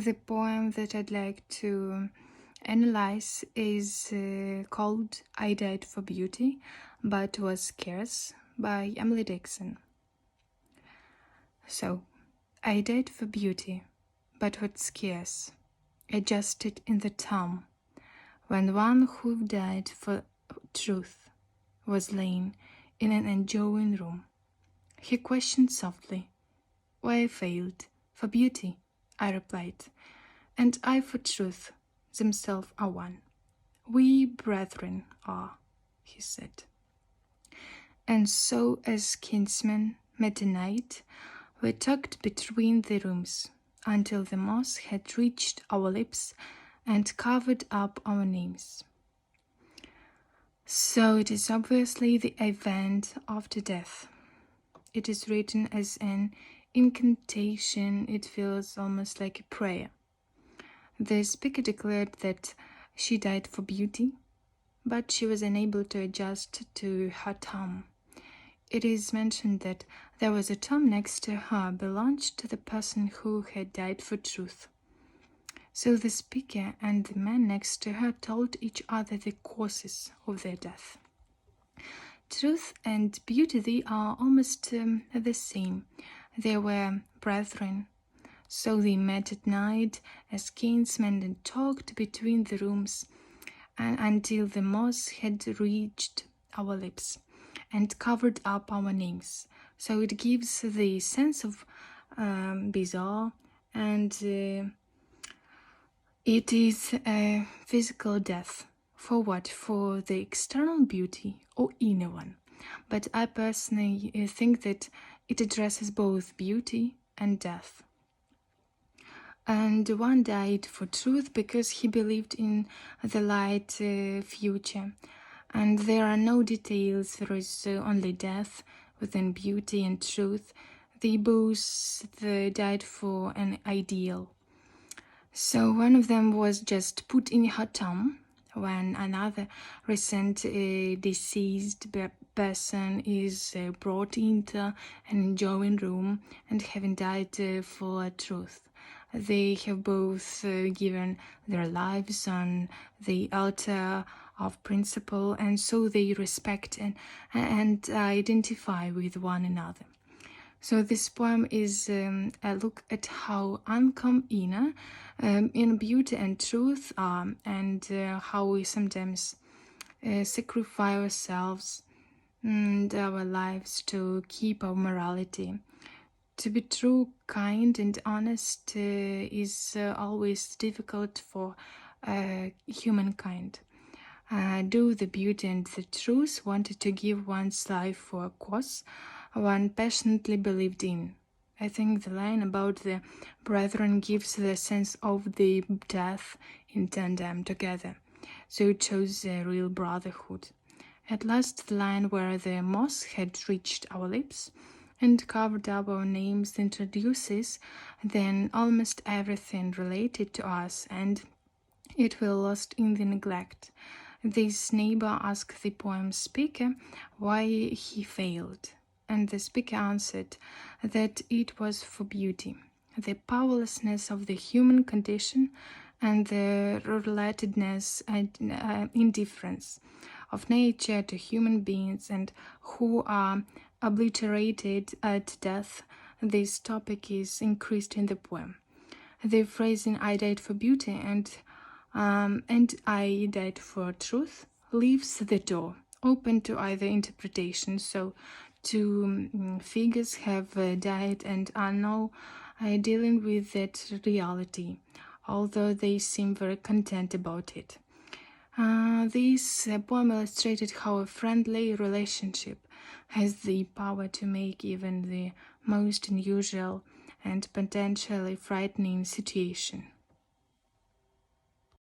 The poem that I'd like to analyze is called I Died for Beauty, but Was Scarce by Emily Dixon. So, I died for beauty, but was scarce, adjusted in the tomb, when one who died for truth was lain in an adjoining room. He questioned softly, why I failed for beauty, I replied, and I for truth, themselves are one. We brethren are, he said. And so as kinsmen met a night, we talked between the rooms, until the moss had reached our lips and covered up our names. So it is obviously the event after death. It is written as an incantation. It feels almost like a prayer. The speaker declared that she died for beauty, but she was unable to adjust to her tomb. It is mentioned that there was a tomb next to her belonged to the person who had died for truth. So the speaker and the man next to her told each other the causes of their death. Truth and beauty, they are almost the same. They were brethren. So they met at night as kinsmen and talked between the rooms and until the moss had reached our lips and covered up our names. So it gives the sense of bizarre, and it is a physical death. For what? For the external beauty or inner one? But I personally think that it addresses both beauty and death. And one died for truth because he believed in the light future. And there are no details, there is only death within beauty and truth. They both died for an ideal. So one of them was just put in her tomb, when another recent deceased person is brought into an adjoining room and having died for truth. They have both given their lives on the altar of principle, and so they respect and identify with one another. So this poem is a look at how uncommon in beauty and truth are, and how we sometimes sacrifice ourselves and our lives to keep our morality. To be true, kind, and honest is always difficult for humankind. Do the beauty and the truth wanted to give one's life for a cause one passionately believed in. I think the line about the brethren gives the sense of the death in tandem together, so it shows a real brotherhood. At last, the line where the moss had reached our lips and covered up our names introduces then almost everything related to us, and it will lost in the neglect. This neighbor asked the poem speaker why he failed, and the speaker answered that it was for beauty, the powerlessness of the human condition and the relatedness and indifference of nature to human beings, and who are obliterated at death. This topic is increased in the poem. The phrasing "I died for beauty" and "I died for truth" leaves the door open to either interpretation. So two figures have died and are now dealing with that reality, although they seem very content about it. This poem illustrated how a friendly relationship has the power to make even the most unusual and potentially frightening situation